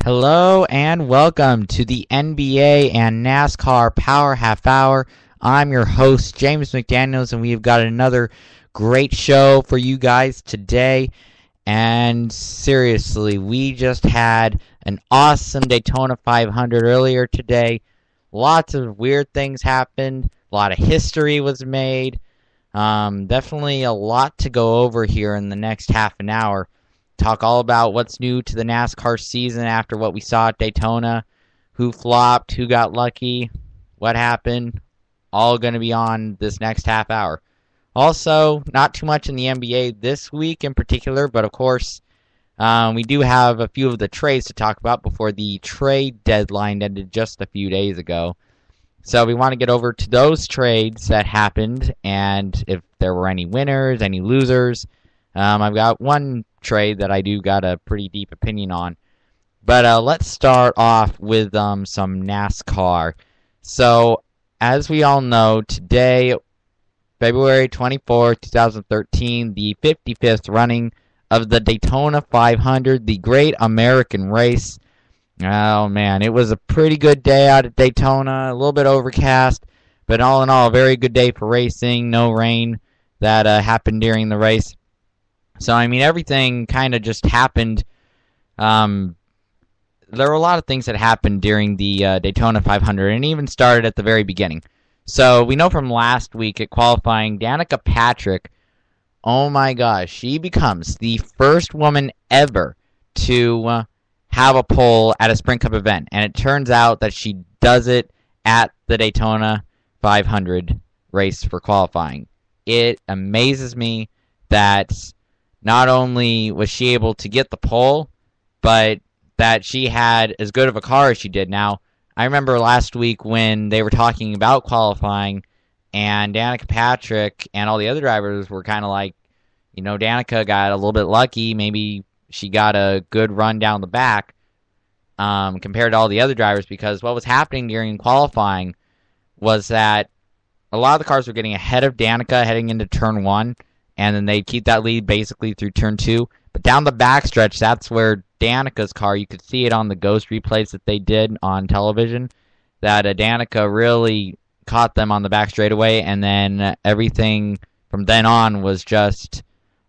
Hello and welcome to the NBA and NASCAR Power Half Hour. I'm your host, James McDaniels, and we've got another great show for you guys today. And seriously, we just had an awesome Daytona 500 earlier today. Lots of weird things happened. A lot of history was made. Definitely a lot to go over here in the next half an hour. Talk all about what's new to the NASCAR season after what we saw at Daytona, who flopped, who got lucky, what happened, all going to be on this next half hour. Also, not too much in the NBA this week in particular, but of course, we do have a few of the trades to talk about before the trade deadline ended just a few days ago. So we want to get over to those trades that happened, and if there were any winners, any losers. I've got one trade that I do got a pretty deep opinion on. But let's start off with some NASCAR. So, as we all know, today, February 24, 2013, the 55th running of the Daytona 500, the Great American Race. Oh, man, it was a pretty good day out at Daytona, a little bit overcast, but all in all, a very good day for racing, no rain that happened during the race. So, I mean, everything kind of just happened. There were a lot of things that happened during the Daytona 500, and it even started at the very beginning. So, we know from last week at qualifying, Danica Patrick, oh my gosh, she becomes the first woman ever to have a pole at a Sprint Cup event. And it turns out that she does it at the Daytona 500 race for qualifying. It amazes me that not only was she able to get the pole, but that she had as good of a car as she did. Now, I remember last week when they were talking about qualifying, and Danica Patrick and all the other drivers were kind of like, you know, Danica got a little bit lucky. Maybe she got a good run down the back compared to all the other drivers, because what was happening during qualifying was that a lot of the cars were getting ahead of Danica heading into turn one, and then they'd keep that lead basically through turn two. But down the backstretch, that's where Danica's car, you could see it on the ghost replays that they did on television, that Danica really caught them on the back straightaway, and then everything from then on was just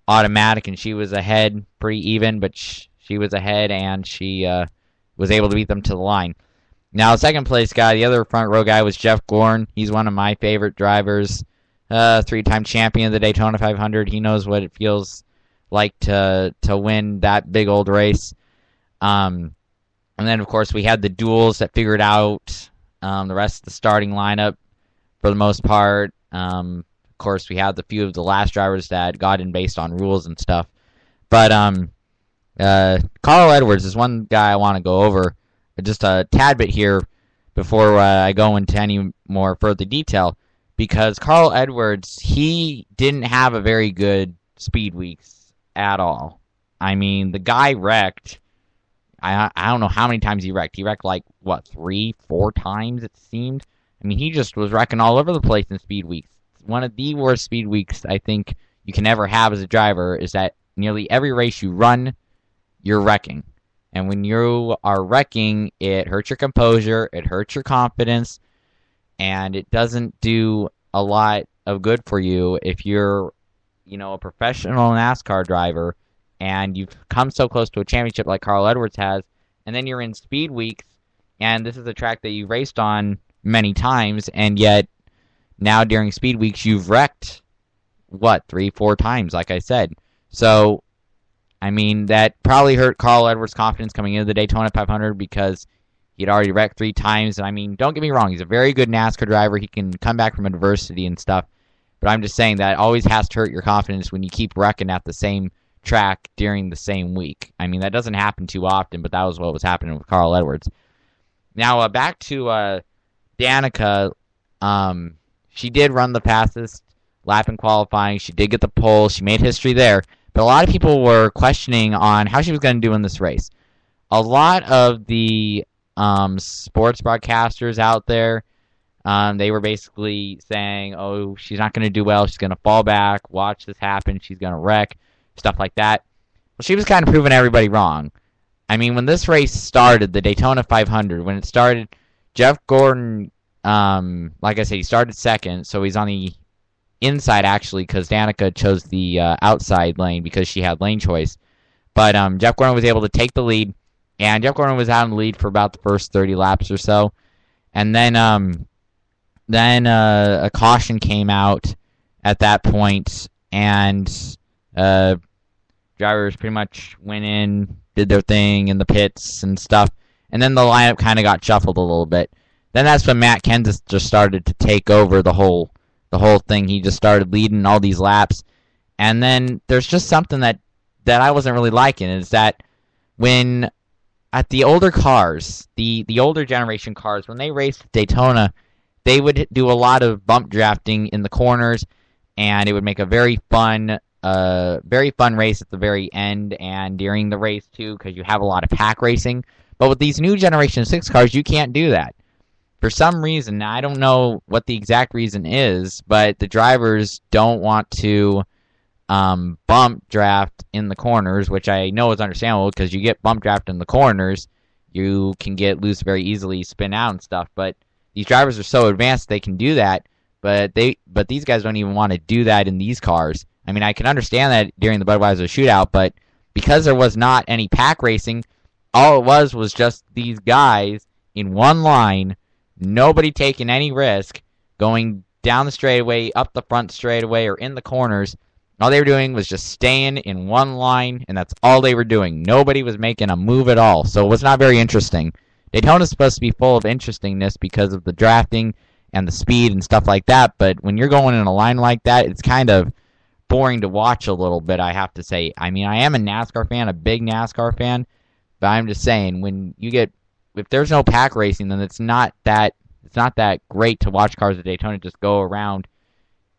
automatic, and she was ahead pretty even, but she was ahead, and she was able to beat them to the line. Now, second place guy, the other front row guy, was Jeff Gordon. He's one of my favorite drivers. Three-time champion of the Daytona 500. He knows what it feels like to win that big old race. And then, of course, we had the duels that figured out the rest of the starting lineup for the most part. Of course, we had the few of the last drivers that got in based on rules and stuff. But Carl Edwards is one guy I want to go over just a tad bit here before I go into any more further detail. Because Carl Edwards, he didn't have a very good speed weeks at all. I mean, the guy wrecked. I don't know how many times he wrecked. He wrecked like, 3-4 times it seemed. I mean, he just was wrecking all over the place in speed weeks. One of the worst speed weeks I think you can ever have as a driver is that nearly every race you run, you're wrecking. And when you are wrecking, it hurts your composure, it hurts your confidence, and it doesn't do a lot of good for you if you're, a professional NASCAR driver and you've come so close to a championship like Carl Edwards has, and then you're in speed weeks, and this is a track that you raced on many times, and yet now during speed weeks you've wrecked, 3-4 times, like I said. So, I mean, that probably hurt Carl Edwards' confidence coming into the Daytona 500 because he'd already wrecked 3 times. And I mean, don't get me wrong, he's a very good NASCAR driver. He can come back from adversity and stuff. But I'm just saying that always has to hurt your confidence when you keep wrecking at the same track during the same week. I mean, that doesn't happen too often, but that was what was happening with Carl Edwards. Now, back to Danica. She did run the fastest lap in qualifying. She did get the pole. She made history there. But a lot of people were questioning on how she was going to do in this race. A lot of the sports broadcasters out there, they were basically saying, oh, she's not going to do well, she's going to fall back, watch this happen, she's going to wreck, stuff like that. Well, she was kind of proving everybody wrong. I mean, when this race started, the Daytona 500, when it started, Jeff Gordon, like I said, he started second, so he's on the inside actually because Danica chose the outside lane because she had lane choice. But Jeff Gordon was able to take the lead, and Jeff Gordon was out in the lead for about the first 30 laps or so. And then a caution came out at that point, and drivers pretty much went in, did their thing in the pits and stuff, and then the lineup kind of got shuffled a little bit. Then that's when Matt Kenseth just started to take over the whole thing. He just started leading all these laps, and then there's just something that I wasn't really liking, is that when at the older cars, the older generation cars, when they raced Daytona, they would do a lot of bump drafting in the corners, and it would make a very fun race at the very end and during the race too, because you have a lot of pack racing. But with these new Generation 6 cars, you can't do that. For some reason, I don't know what the exact reason is, but the drivers don't want to bump draft in the corners, which I know is understandable because you get bump draft in the corners, you can get loose very easily, spin out and stuff. But these drivers are so advanced they can do that, but these guys don't even want to do that in these cars. I mean, I can understand that during the Budweiser shootout, but because there was not any pack racing, all it was just these guys in one line, nobody taking any risk, going down the straightaway, up the front straightaway, or in the corners. All they were doing was just staying in one line, and that's all they were doing. Nobody was making a move at all, so it was not very interesting. Daytona's supposed to be full of interestingness because of the drafting and the speed and stuff like that, but when you're going in a line like that, it's kind of boring to watch a little bit, I have to say. I mean, I am a NASCAR fan, a big NASCAR fan, but I'm just saying, if there's no pack racing, then it's not that great to watch cars at Daytona just go around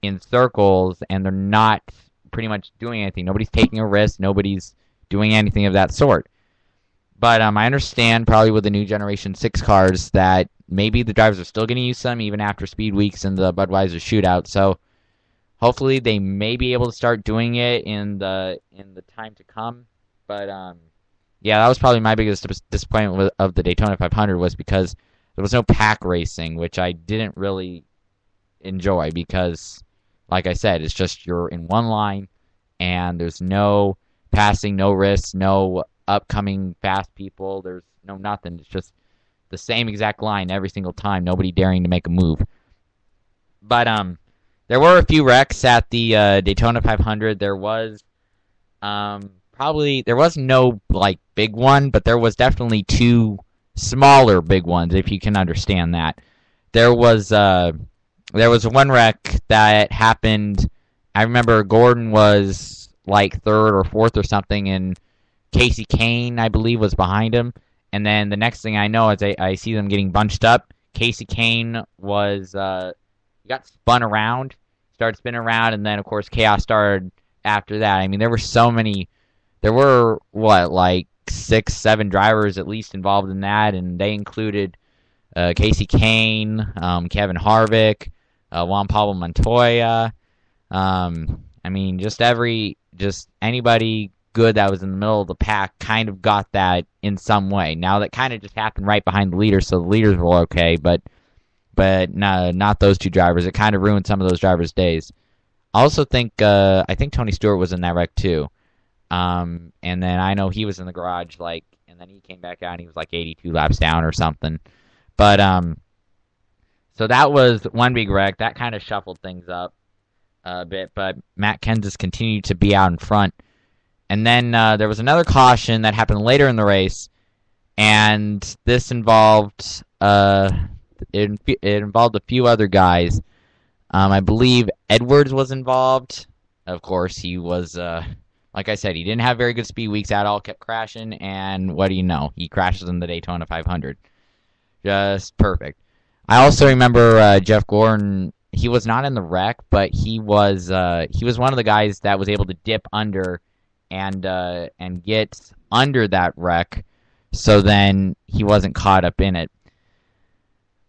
in circles, and they're not pretty much doing anything. Nobody's taking a risk. Nobody's doing anything of that sort. But I understand probably with the new Generation 6 cars that maybe the drivers are still going to use them even after speed weeks and the Budweiser shootout. So hopefully they may be able to start doing it in the time to come. But yeah, that was probably my biggest disappointment of the Daytona 500 was because there was no pack racing, which I didn't really enjoy because, like I said, it's just you're in one line and there's no passing, no risks, no upcoming fast people. There's no nothing. It's just the same exact line every single time. Nobody daring to make a move. But there were a few wrecks at the Daytona 500. There was there was no like big one, but there was definitely two smaller big ones, if you can understand that. There was one wreck that happened. I remember Gordon was like third or fourth or something, and Casey Kane, I believe, was behind him. And then the next thing I know is I see them getting bunched up. Casey Kane was he got spun around, started spinning around, and then of course chaos started after that. I mean, there were like 6-7 drivers at least involved in that, and they included Casey Kane, Kevin Harvick, Juan Pablo Montoya. I mean, just anybody good that was in the middle of the pack kind of got that in some way. Now that kind of just happened right behind the leaders, so the leaders were okay, but no, not those two drivers. It kind of ruined some of those drivers' days. I also think Tony Stewart was in that wreck too. And then I know he was in the garage, and then he came back out and he was like 82 laps down or something. But so that was one big wreck. That kind of shuffled things up a bit, but Matt Kenseth continued to be out in front. And then there was another caution that happened later in the race, and this involved it involved a few other guys. I believe Edwards was involved. Of course, he was, like I said, he didn't have very good speed weeks at all, kept crashing, and what do you know? He crashes in the Daytona 500. Just perfect. I also remember Jeff Gordon. He was not in the wreck, but he was one of the guys that was able to dip under and get under that wreck, so then he wasn't caught up in it.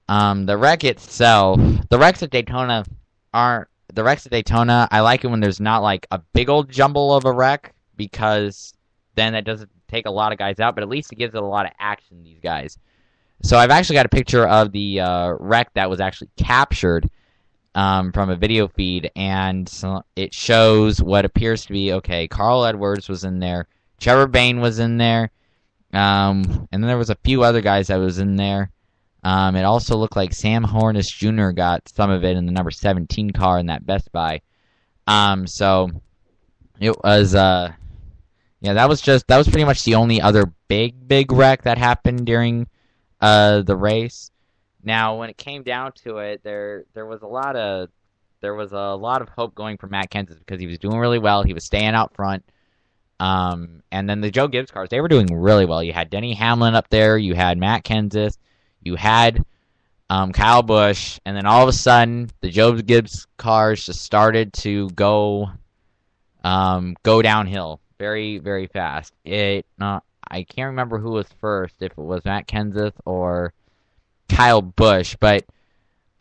The wreck itself, the wrecks at Daytona, I like it when there's not like a big old jumble of a wreck, because then that take a lot of guys out, but at least it gives it a lot of action, these guys. So I've actually got a picture of the wreck that was actually captured from a video feed, and it shows what appears to be, okay, Carl Edwards was in there, Trevor Bayne was in there, and then there was a few other guys that was in there. It also looked like Sam Hornish Jr. got some of it in the number 17 car in that Best Buy. So it was, yeah, that was pretty much the only other big wreck that happened during the race. Now, when it came down to it, there was a lot of hope going for Matt Kenseth because he was doing really well. He was staying out front. And then the Joe Gibbs cars, they were doing really well. You had Denny Hamlin up there. You had Matt Kenseth. You had Kyle Busch. And then all of a sudden, the Joe Gibbs cars just started to go downhill very, very fast. I can't remember who was first, if it was Matt Kenseth or Kyle Busch, but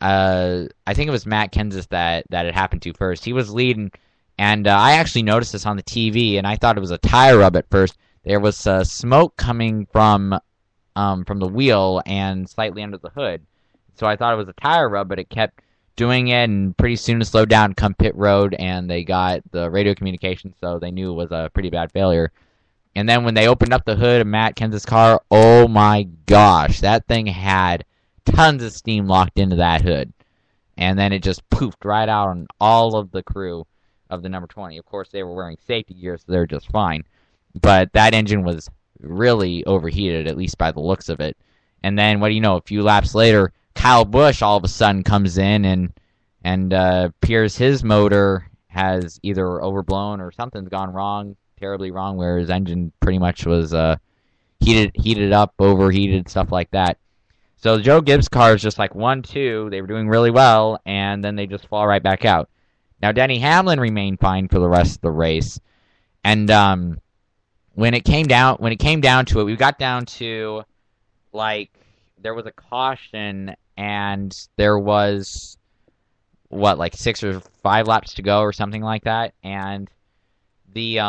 I think it was Matt Kenseth that it happened to first. He was leading, and I actually noticed this on the TV, and I thought it was a tire rub at first. There was smoke coming from the wheel and slightly under the hood, so I thought it was a tire rub, but it kept doing it, and pretty soon it slowed down come pit road, and they got the radio communication, so they knew it was a pretty bad failure. And then when they opened up the hood of Matt Kenseth's car, oh my gosh, that thing had tons of steam locked into that hood. And then it just poofed right out on all of the crew of the number 20. Of course, they were wearing safety gear, so they're just fine. But that engine was really overheated, at least by the looks of it. And then, what do you know, a few laps later, Kyle Busch all of a sudden comes in and appears his motor has either overblown or something's gone wrong, terribly wrong, where his engine pretty much was heated up, overheated, stuff like that. So the Joe Gibbs cars just like 1-2, they were doing really well, and then they just fall right back out. Now Denny Hamlin remained fine for the rest of the race, and when it came down to it, we got down to like there was a caution, and there was like 6 or 5 laps to go or something like that, and the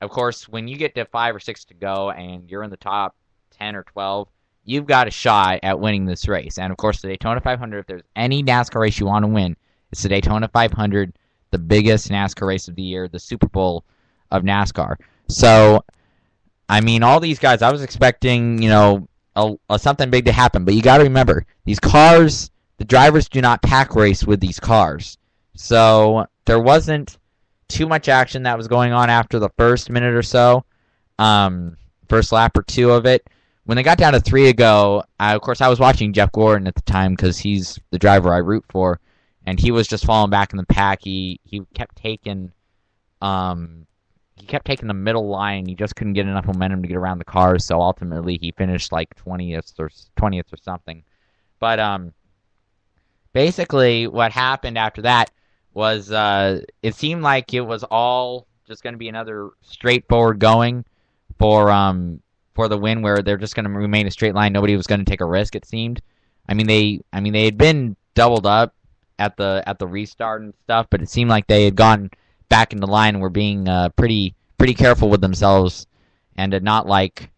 of course when you get to 5 or 6 to go and you're in the top 10 or 12, you've got a shot at winning this race. And of course the Daytona 500, if there's any NASCAR race you want to win, it's the Daytona 500, the biggest NASCAR race of the year, the Super Bowl of NASCAR. So I mean, all these guys, I was expecting, you know, something big to happen, but you got to remember, these cars, the drivers do not pack race with these cars. So there wasn't too much action that was going on after the first minute or so, first lap or 2 of it. When they got down to 3 to go, of course I was watching Jeff Gordon at the time because he's the driver I root for, and he was just falling back in the pack. He kept taking the middle line. He just couldn't get enough momentum to get around the cars, so ultimately he finished like 20th or something. But basically what happened after that was it seemed like it was all just going to be another straightforward going for the win, where they're just going to remain a straight line. Nobody was going to take a risk, it seemed. I mean they had been doubled up at the restart and stuff, but it seemed like they had gone back into line and were being pretty careful with themselves, and not like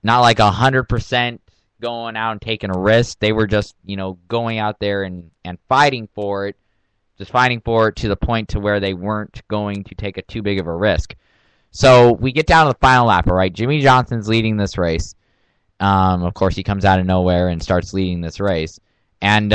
100% going out and taking a risk. They were just, you know, going out there and fighting for it, just fighting for it to the point to where they weren't going to take too big of a risk. So we get down to the final lap, all right? Jimmy Johnson's leading this race. Of course, he comes out of nowhere and starts leading this race, and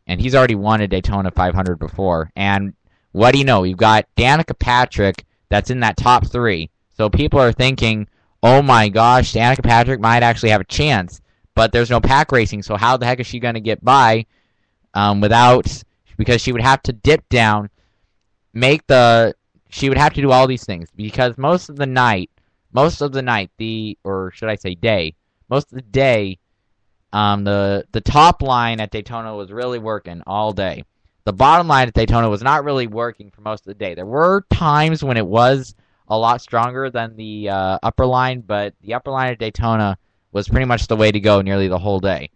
he's already won a Daytona 500 before. And what do you know? You've got Danica Patrick that's in that top 3. So people are thinking, oh my gosh, Danica Patrick might actually have a chance, but there's no pack racing, so how the heck is she going to get by because she would have to dip down, she would have to do all these things, because most of the day, the top line at Daytona was really working all day. The bottom line at Daytona was not really working for most of the day. There were times when it was a lot stronger than the upper line, but the upper line at Daytona was pretty much the way to go nearly the whole day.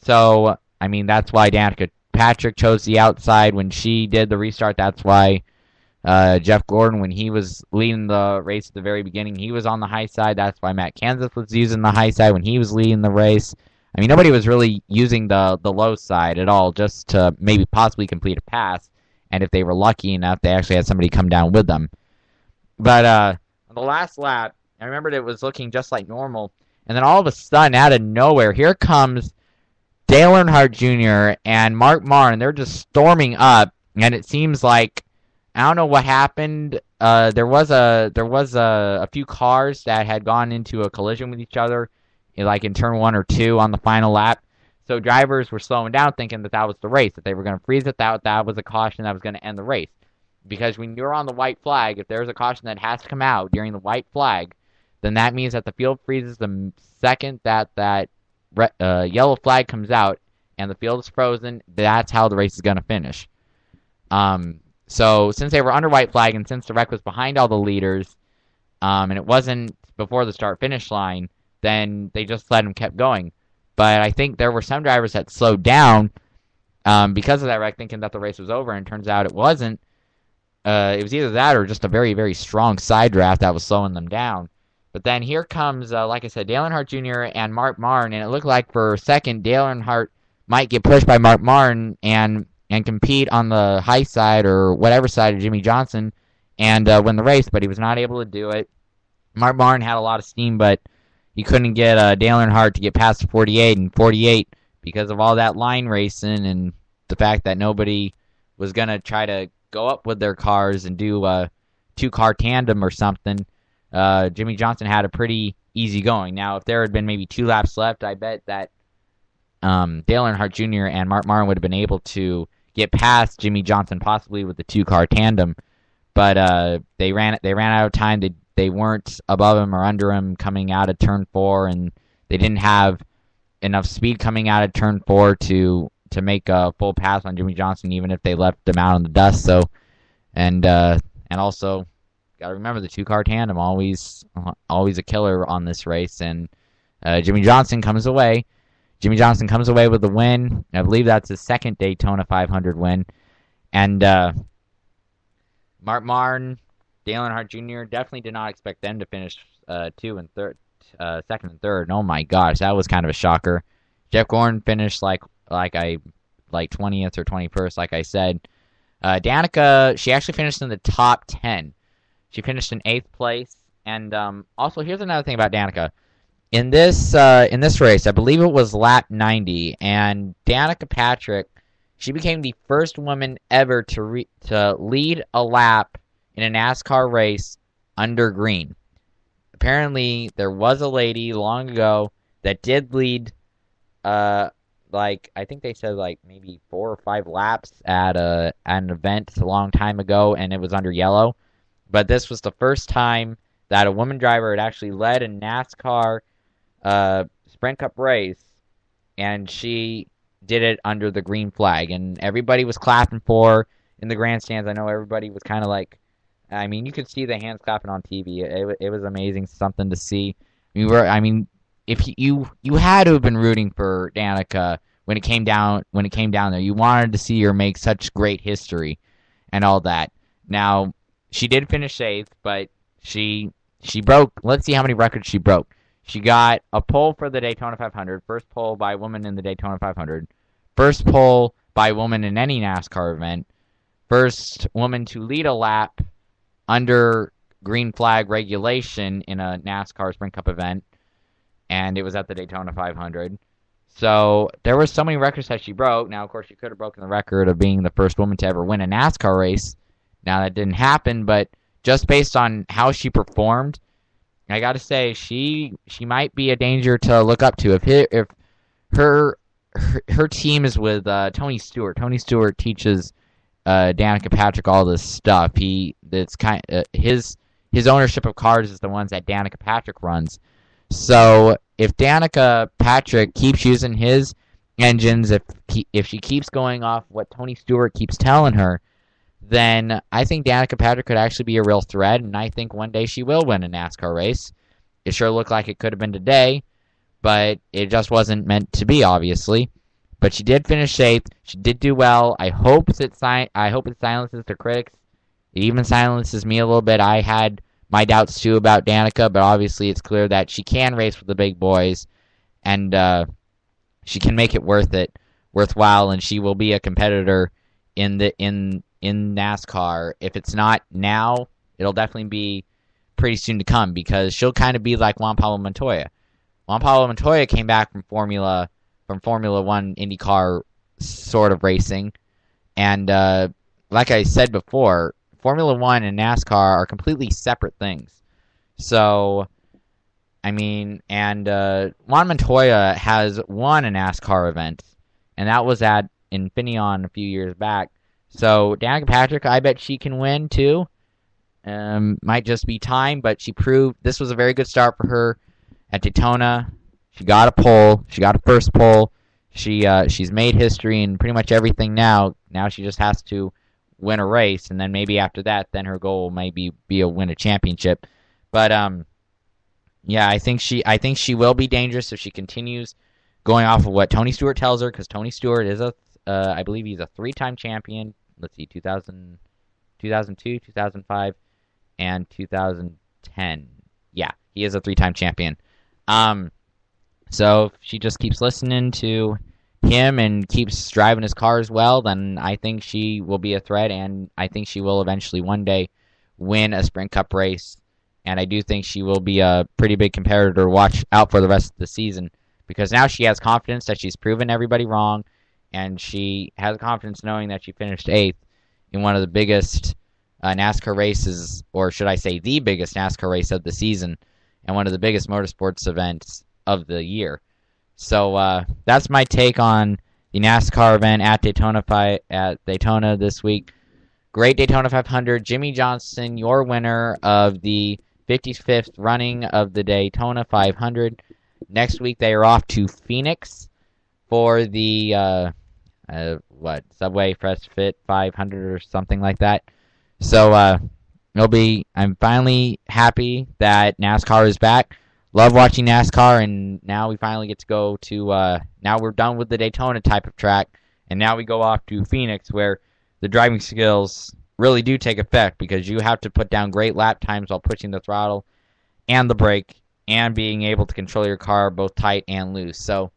So, I mean, that's why Danica Patrick chose the outside when she did the restart. That's why Jeff Gordon, when he was leading the race at the very beginning, he was on the high side. That's why Matt Kenseth was using the high side when he was leading the race. I mean, nobody was really using the low side at all, just to maybe possibly complete a pass. And if they were lucky enough, they actually had somebody come down with them. But on the last lap, I remembered it was looking just like normal. And then all of a sudden, out of nowhere, here comes Dale Earnhardt Jr. and Mark Martin. They're just storming up, and it seems like, I don't know what happened. There was a few cars that had gone into a collision with each other, like in turn 1 or 2 on the final lap. So drivers were slowing down, thinking that was the race, that they were going to freeze it, that was a caution that was going to end the race. Because when you're on the white flag, if there's a caution that has to come out during the white flag, then that means that the field freezes the second that yellow flag comes out and the field is frozen. That's how the race is going to finish. So since they were under white flag and since the wreck was behind all the leaders, and it wasn't before the start-finish line, then they just let them keep going. But I think there were some drivers that slowed down because of that wreck, thinking that the race was over, and it turns out it wasn't. It was either that or just a very, very strong side draft that was slowing them down. But then here comes, like I said, Dale Earnhardt Jr. and Mark Martin, and it looked like for a second Dale Earnhardt might get pushed by Mark Martin and compete on the high side or whatever side of Jimmy Johnson and win the race, but he was not able to do it. Mark Martin had a lot of steam, but he couldn't get Dale Earnhardt to get past the 48, and 48, because of all that line racing and the fact that nobody was going to try to go up with their cars and do a two-car tandem or something, Jimmy Johnson had a pretty easy going. Now, if there had been maybe 2 laps left, I bet that Dale Earnhardt Jr. and Mark Martin would have been able to get past Jimmy Johnson, possibly with the 2-car tandem. But they ran out of time. They weren't above him or under him coming out of turn 4, and they didn't have enough speed coming out of turn 4 to make a full pass on Jimmy Johnson, even if they left him out in the dust. So, and also, got to remember the 2-car tandem, always a killer on this race. And Jimmy Johnson comes away. Jimmy Johnson comes away with the win. I believe that's his second Daytona 500 win. And Mark Martin, Dale Earnhardt Jr. definitely did not expect them to finish second and third. Oh my gosh, that was kind of a shocker. Jeff Gordon finished like 20th or 21st, like I said. Danica, she actually finished in the top 10. She finished in 8th place. And also, here's another thing about Danica. In this race, I believe it was lap 90, and Danica Patrick, she became the first woman ever to lead a lap in a NASCAR race under green. Apparently, there was a lady long ago that did lead, I think they said maybe 4 or 5 laps at an event a long time ago, and it was under yellow. But this was the first time that a woman driver had actually led a NASCAR Sprint Cup race, and she did it under the green flag, and everybody was clapping for her in the grandstands. I know everybody was kind of like, I mean, you could see the hands clapping on TV. It was amazing, something to see. If you had to have been rooting for Danica when it came down there. You wanted to see her make such great history and all that. Now, she did finish 8th, but she broke. Let's see how many records she broke. She got a pole for the Daytona 500, first pole by a woman in the Daytona 500, first pole by a woman in any NASCAR event, first woman to lead a lap under green flag regulation in a NASCAR Sprint Cup event, and it was at the Daytona 500. So there were so many records that she broke. Now, of course, she could have broken the record of being the first woman to ever win a NASCAR race. Now, that didn't happen, but just based on how she performed, I got to say, she might be a danger to look up to. If her team is with Tony Stewart. Tony Stewart teaches Danica Patrick all this stuff. His ownership of cars is the ones that Danica Patrick runs. So if Danica Patrick keeps using his engines, if she keeps going off what Tony Stewart keeps telling her, then I think Danica Patrick could actually be a real threat, and I think one day she will win a NASCAR race. It sure looked like it could have been today, but it just wasn't meant to be, obviously. But she did finish 8th. She did do well. I hope it silences the critics It even silences me a little bit. I had my doubts too about Danica, but obviously it's clear that she can race with the big boys, and she can make it worthwhile, and she will be a competitor in NASCAR. If it's not now, it'll definitely be pretty soon to come, because she'll kind of be like Juan Pablo Montoya. Juan Pablo Montoya came back from Formula One IndyCar sort of racing, and like I said before, Formula One and NASCAR are completely separate things. So, I mean, and Juan Montoya has won a NASCAR event, and that was at Infineon a few years back. So, Danica Patrick, I bet she can win too. Might just be time, but she proved this was a very good start for her at Daytona. She got a pole. She got a first pole. She's made history in pretty much everything now. Now she just has to win a race, and then maybe after that, then her goal might be to win a championship. But yeah, I think she will be dangerous if she continues going off of what Tony Stewart tells her, because Tony Stewart is I believe he's a 3-time champion. Let's see, 2002, 2005, and 2010. Yeah, he is a 3-time champion. So if she just keeps listening to him and keeps driving his car as well, then I think she will be a threat, and I think she will eventually one day win a Sprint Cup race. And I do think she will be a pretty big competitor to watch out for the rest of the season, because now she has confidence that she's proven everybody wrong, and she has confidence knowing that she finished 8th in one of the biggest NASCAR races, or should I say the biggest NASCAR race of the season, and one of the biggest motorsports events of the year. So that's my take on the NASCAR event at Daytona this week. Great Daytona 500. Jimmy Johnson, your winner of the 55th running of the Daytona 500. Next week they are off to Phoenix for the Subway Fresh Fit 500 or something like that. So I'm finally happy that NASCAR is back. Love watching NASCAR, and now we finally get to go to now we're done with the Daytona type of track, and now we go off to Phoenix, where the driving skills really do take effect, because you have to put down great lap times while pushing the throttle and the brake and being able to control your car both tight and loose. So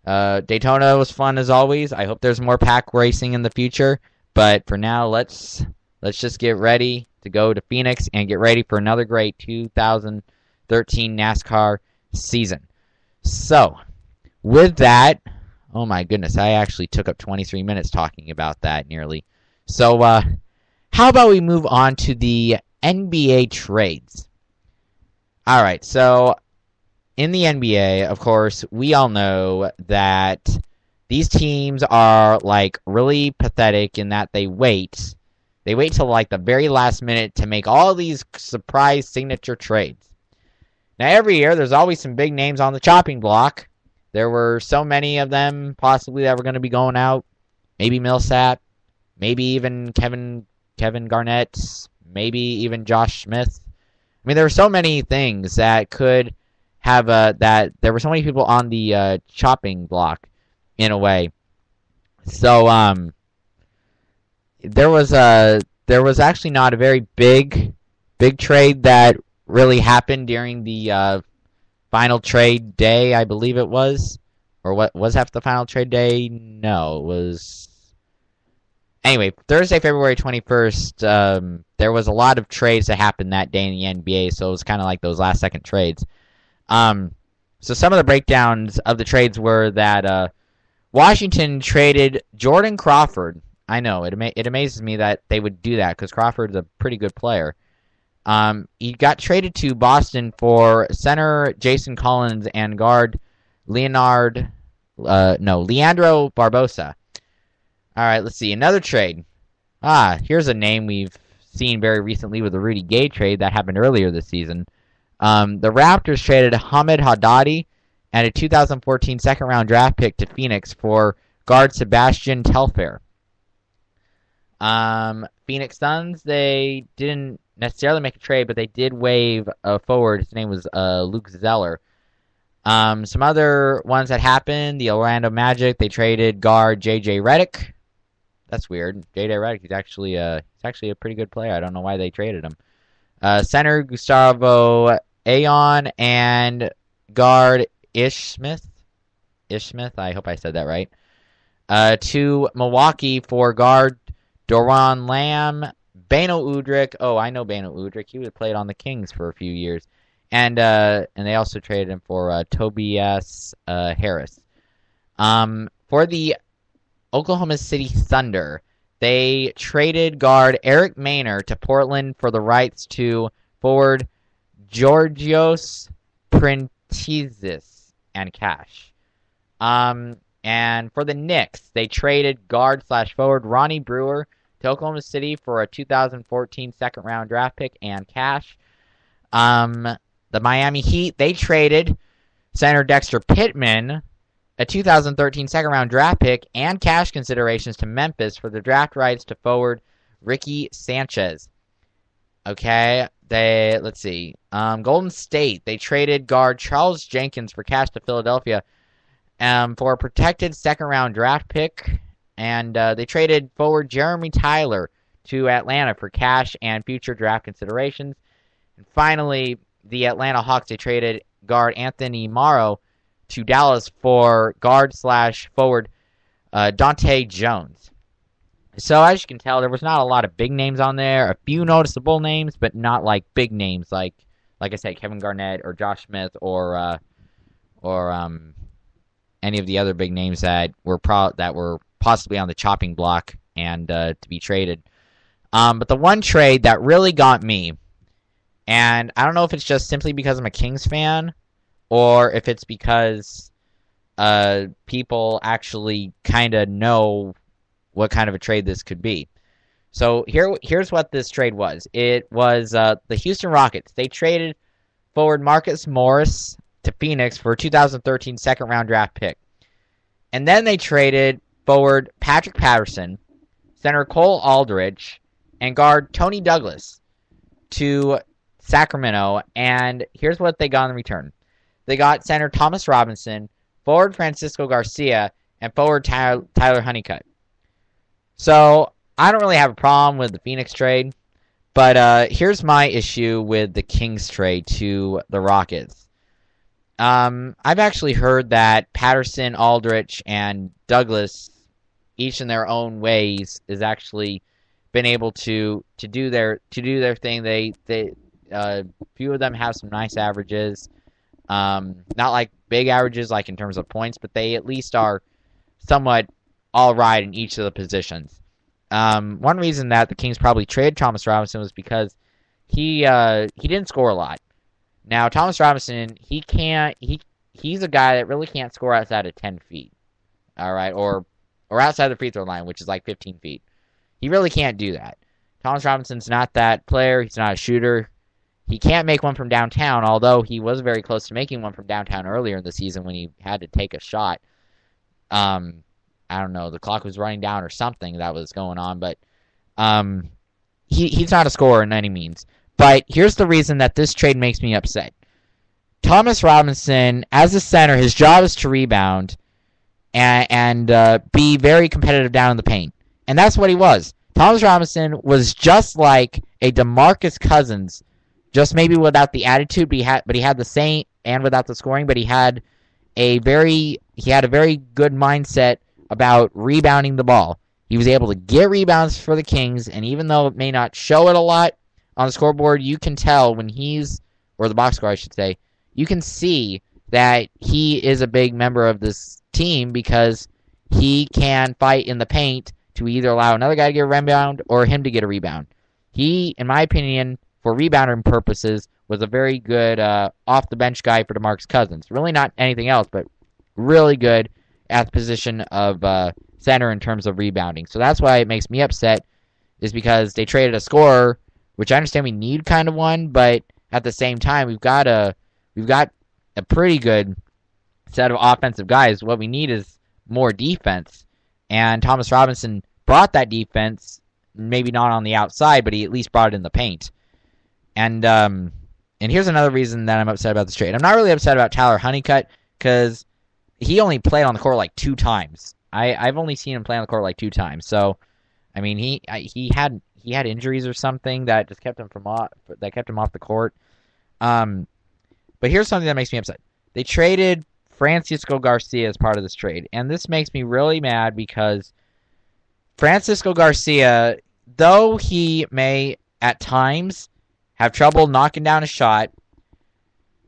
Daytona was fun as always. I hope there's more pack racing in the future, but for now, let's just get ready to go to Phoenix and get ready for another great 2013 NASCAR season. So, with that, oh my goodness, I actually took up 23 minutes talking about that nearly. So, how about we move on to the NBA trades? All right, so in the NBA, of course, we all know that these teams are like really pathetic in that they wait till like the very last minute to make all these surprise signature trades. Now, every year, there's always some big names on the chopping block. There were so many of them possibly that were going to be going out. Maybe Millsap, maybe even Kevin Garnett, maybe even Josh Smith. I mean, there were so many things that could have that there were so many people on the chopping block in a way. So there was actually not a very big trade that really happened during the final trade day, I believe it was. Or what was after the final trade day? No, it was... Anyway, Thursday, February 21st, there was a lot of trades that happened that day in the NBA, so it was kind of like those last-second trades. So some of the breakdowns of the trades were that Washington traded Jordan Crawford. I know, it amazes me that they would do that, because Crawford's a pretty good player. He got traded to Boston for center Jason Collins and guard Leandro Barbosa. All right, let's see. Another trade. Here's a name we've seen very recently with the Rudy Gay trade that happened earlier this season. The Raptors traded Hamed Haddadi and a 2014 second-round draft pick to Phoenix for guard Sebastian Telfair. Phoenix Suns, they didn't necessarily make a trade, but they did waive a forward. His name was Luke Zeller. Some other ones that happened, the Orlando Magic, they traded guard J.J. Redick. That's weird. J.J. Redick, he's actually a pretty good player. I don't know why they traded him. Center Gustavo Ayon and guard Ish Smith. I hope I said that right. To Milwaukee for guard Doron Lamb, Bano Udrih. Oh, I know Bano Udrih. He would played on the Kings for a few years. And they also traded him for Tobias Harris. For the Oklahoma City Thunder, they traded guard Eric Maynor to Portland for the rights to forward Georgios Printizis and cash. And for the Knicks, they traded guard/forward Ronnie Brewer to Oklahoma City for a 2014 second-round draft pick and cash. The Miami Heat, they traded center Dexter Pittman, a 2013 second-round draft pick, and cash considerations to Memphis for the draft rights to forward Ricky Sanchez. Okay, let's see. Golden State, they traded guard Charles Jenkins for cash to Philadelphia for a protected second-round draft pick, and they traded forward Jeremy Tyler to Atlanta for cash and future draft considerations. And finally, the Atlanta Hawks, they traded guard Anthony Morrow to Dallas for guard/forward Dante Jones. So as you can tell, there was not a lot of big names on there. A few noticeable names, but not like big names like I said, Kevin Garnett or Josh Smith or any of the other big names that were possibly on the chopping block and to be traded. But the one trade that really got me, and I don't know if it's just simply because I'm a Kings fan, or if it's because people actually kind of know what kind of a trade this could be. So here's what this trade was. It was the Houston Rockets. They traded forward Marcus Morris to Phoenix for a 2013 second-round draft pick. And then they traded forward Patrick Patterson, center Cole Aldrich, and guard Tony Douglas to Sacramento. And here's what they got in return. They got center Thomas Robinson, forward Francisco Garcia, and forward Tyler Honeycutt. So I don't really have a problem with the Phoenix trade, but here's my issue with the Kings trade to the Rockets. I've actually heard that Patterson, Aldrich, and Douglas, each in their own ways, is actually been able to do their thing. They few of them have some nice averages, not like big averages like in terms of points, but they at least are somewhat all right in each of the positions. One reason that the Kings probably traded Thomas Robinson was because he didn't score a lot. Now, Thomas Robinson, he's a guy that really can't score outside of 10 feet, all right, or outside the free throw line, which is like 15 feet. He really can't do that. Thomas Robinson's not that player. He's not a shooter. He can't make one from downtown, although he was very close to making one from downtown earlier in the season when he had to take a shot. I don't know, the clock was running down or something that was going on, but he's not a scorer in any means. But here's the reason that this trade makes me upset. Thomas Robinson, as a center, his job is to rebound and be very competitive down in the paint. And that's what he was. Thomas Robinson was just like a DeMarcus Cousins, just maybe without the attitude, but he had the same, and without the scoring, but he had a very good mindset about rebounding the ball. He was able to get rebounds for the Kings, and even though it may not show it a lot on the scoreboard, you can tell when or the box score, I should say, you can see that he is a big member of this team because he can fight in the paint to either allow another guy to get a rebound or him to get a rebound. He, in my opinion, for rebounding purposes, was a very good off-the-bench guy for DeMarcus Cousins. Really not anything else, but really good at the position of center in terms of rebounding. So that's why it makes me upset, is because they traded a scorer, which I understand we need kind of one, but at the same time, we've got a pretty good set of offensive guys. What we need is more defense, and Thomas Robinson brought that defense, maybe not on the outside, but he at least brought it in the paint. And here's another reason that I'm upset about this trade. I'm not really upset about Tyler Honeycutt because he only played on the court like 2 times. I've only seen him play on the court like 2 times. So I mean, he had injuries or something that just kept him off the court. But here's something that makes me upset. They traded Francisco Garcia as part of this trade, and this makes me really mad because Francisco Garcia, though he may at times have trouble knocking down a shot,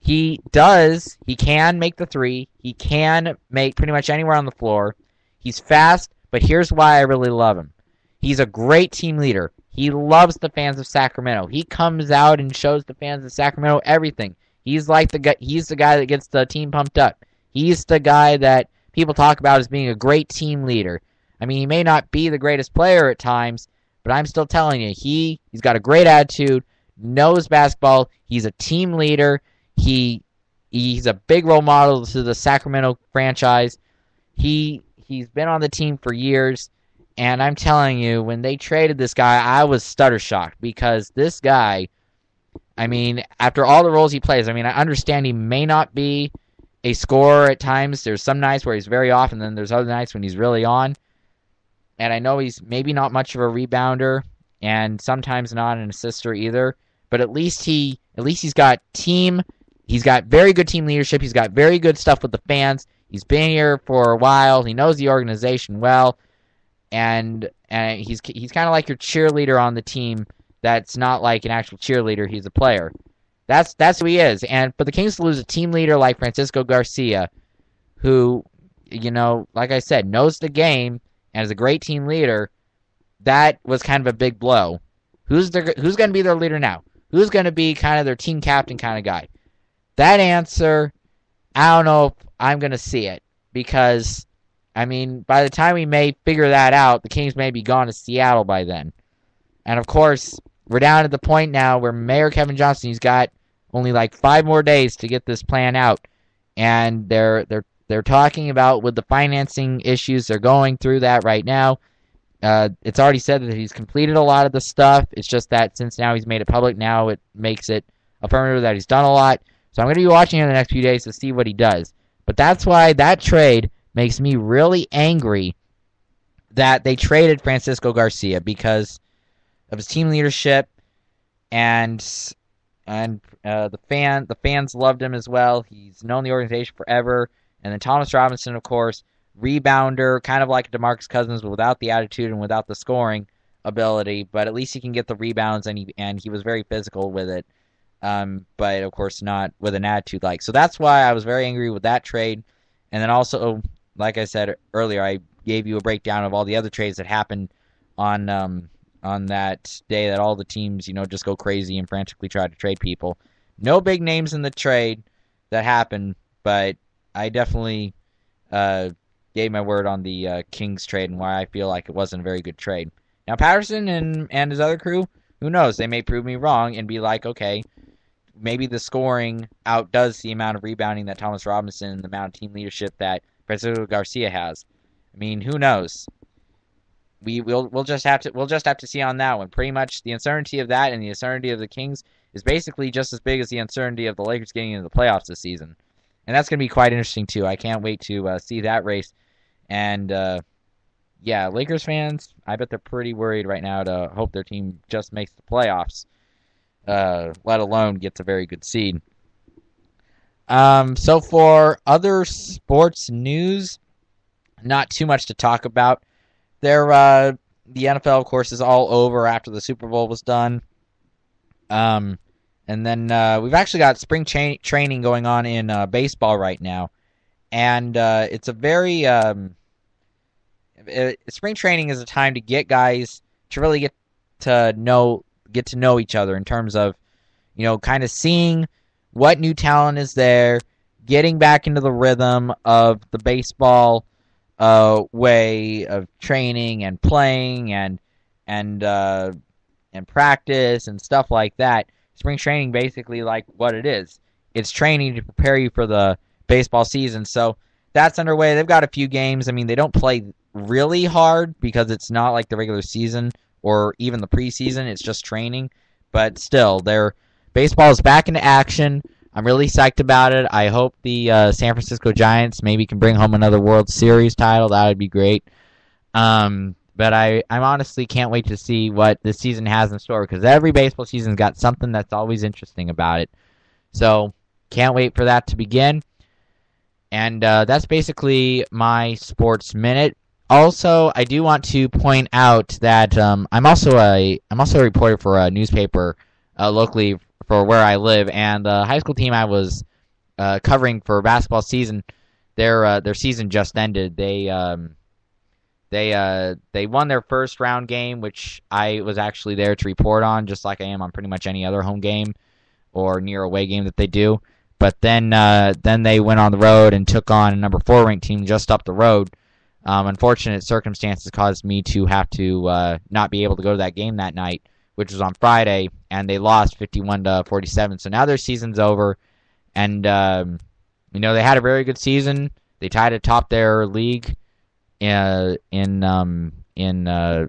he can make the three. He can make pretty much anywhere on the floor. He's fast, but here's why I really love him. He's a great team leader. He loves the fans of Sacramento. He comes out and shows the fans of Sacramento everything. He's the guy that gets the team pumped up. He's the guy that people talk about as being a great team leader. I mean, he may not be the greatest player at times, but I'm still telling you, he's got a great attitude, knows basketball. He's a team leader. He's a big role model to the Sacramento franchise. He's been on the team for years, and I'm telling you, when they traded this guy, I was stutter shocked because this guy, I mean, after all the roles he plays, I mean, I understand he may not be a scorer at times. There's some nights where he's very off, and then there's other nights when he's really on. And I know he's maybe not much of a rebounder, and sometimes not an assister either. But at least he's got team. He's got very good team leadership. He's got very good stuff with the fans. He's been here for a while. He knows the organization well, and he's kind of like your cheerleader on the team. That's not like an actual cheerleader. He's a player. That's who he is. And for the Kings to lose a team leader like Francisco Garcia, who, you know, like I said, knows the game and is a great team leader, that was kind of a big blow. Who's going to be their leader now? Who's going to be kind of their team captain kind of guy? That answer, I don't know if I'm going to see it because, I mean, by the time we may figure that out, the Kings may be gone to Seattle by then. And of course, we're down at the point now where Mayor Kevin Johnson, he's got only like 5 more days to get this plan out, and they're talking about with the financing issues. They're going through that right now. It's already said that he's completed a lot of the stuff. It's just that since now he's made it public, now it makes it affirmative that he's done a lot. So I'm going to be watching him the next few days to see what he does. But that's why that trade makes me really angry that they traded Francisco Garcia because of his team leadership, and the fans loved him as well. He's known the organization forever. And then Thomas Robinson, of course, rebounder, kind of like DeMarcus Cousins, but without the attitude and without the scoring ability. But at least he can get the rebounds, and he was very physical with it. But of course not with an attitude like. So that's why I was very angry with that trade. And then also, like I said earlier, I gave you a breakdown of all the other trades that happened on that day that all the teams, just go crazy and frantically try to trade people. No big names in the trade that happened, but I definitely gave my word on the Kings trade and why I feel like it wasn't a very good trade. Now, Patterson and his other crew, who knows? They may prove me wrong and be like, okay, maybe the scoring outdoes the amount of rebounding that Thomas Robinson and the amount of team leadership that Francisco Garcia has. I mean, who knows? We'll just have to see on that one. Pretty much the uncertainty of that and the uncertainty of the Kings is basically just as big as the uncertainty of the Lakers getting into the playoffs this season. And that's going to be quite interesting, too. I can't wait to see that race. And, yeah, Lakers fans, I bet they're pretty worried right now to hope their team just makes the playoffs, let alone gets a very good seed. So for other sports news, not too much to talk about. The NFL, of course, is all over after the Super Bowl was done. And then we've actually got spring training going on in baseball right now. And it's a very... spring training is a time to get guys to really get to know each other in terms of, kind of seeing what new talent is there, getting back into the rhythm of the baseball way of training and playing and practice and stuff like that. Spring training, basically, like what it is, it's training to prepare you for the baseball season. So that's underway. They've got a few games. I mean, they don't play really hard because it's not like the regular season or even the preseason. It's just training. But still, baseball is back into action. I'm really psyched about it. I hope the San Francisco Giants maybe can bring home another World Series title. That would be great. But I honestly can't wait to see what this season has in store, because every baseball season's got something that's always interesting about it. So can't wait for that to begin. And that's basically my sports minute. Also, I do want to point out that I'm also a reporter for a newspaper locally for where I live, and the high school team I was covering for basketball season, their season just ended. They won their first round game, which I was actually there to report on, just like I am on pretty much any other home game or near away game that they do. But then they went on the road and took on a number 4 ranked team just up the road. Unfortunate circumstances caused me to have to not be able to go to that game that night, which was on Friday, and they lost 51-47. So now their season's over, and they had a very good season. They tied atop their league in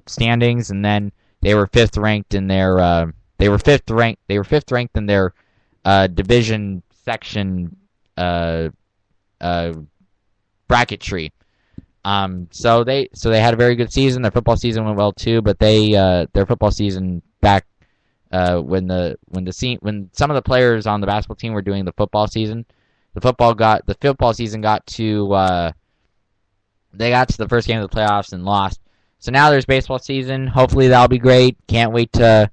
standings, and then they were fifth ranked in their in their division section bracket tree. So they had a very good season. Their football season went well too, but their football season back when some of the players on the basketball team were doing the football season, the football season got to they got to the first game of the playoffs and lost. So now there's baseball season. Hopefully that'll be great. Can't wait to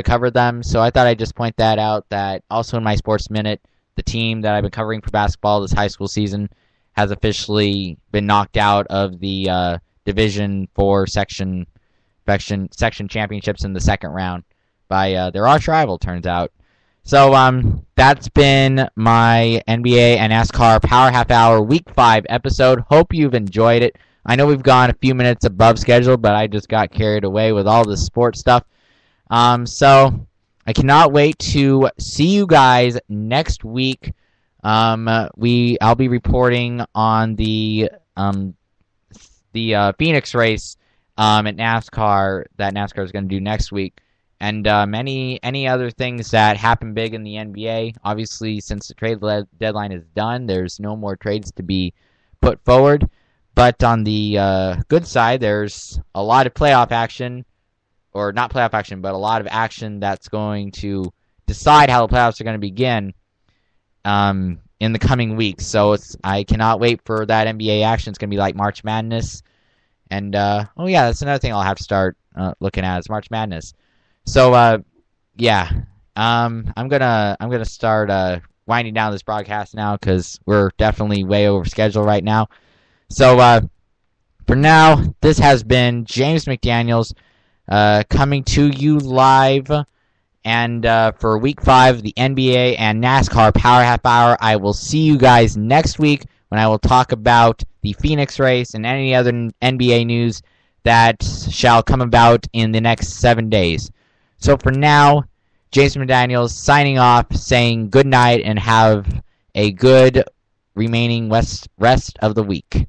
cover them. So I thought I'd just point that out, that also in my sports minute, the team that I've been covering for basketball this high school season has officially been knocked out of the Division 4 section championships in the second round by their arch rival, turns out. So that's been my NBA and NASCAR Power Half Hour Week 5 episode. Hope you've enjoyed it. I know we've gone a few minutes above schedule, but I just got carried away with all this sports stuff. So I cannot wait to see you guys next week. I'll be reporting on the Phoenix race at NASCAR that NASCAR is going to do next week, and any other things that happen big in the NBA. Obviously, since the trade deadline is done, there's no more trades to be put forward. But on the good side, there's a lot of playoff action, or not playoff action, but a lot of action that's going to decide how the playoffs are going to begin in the coming weeks. So I cannot wait for that NBA action. It's going to be like March Madness. And, that's another thing I'll have to start looking at is March Madness. So, I'm gonna start winding down this broadcast now, because we're definitely way over schedule right now. So, for now, this has been James McDaniels coming to you live. And for Week 5, the NBA and NASCAR Power Half Hour, I will see you guys next week when I will talk about the Phoenix race and any other NBA news that shall come about in the next 7 days. So for now, Jason McDaniels signing off, saying good night and have a good remaining rest of the week.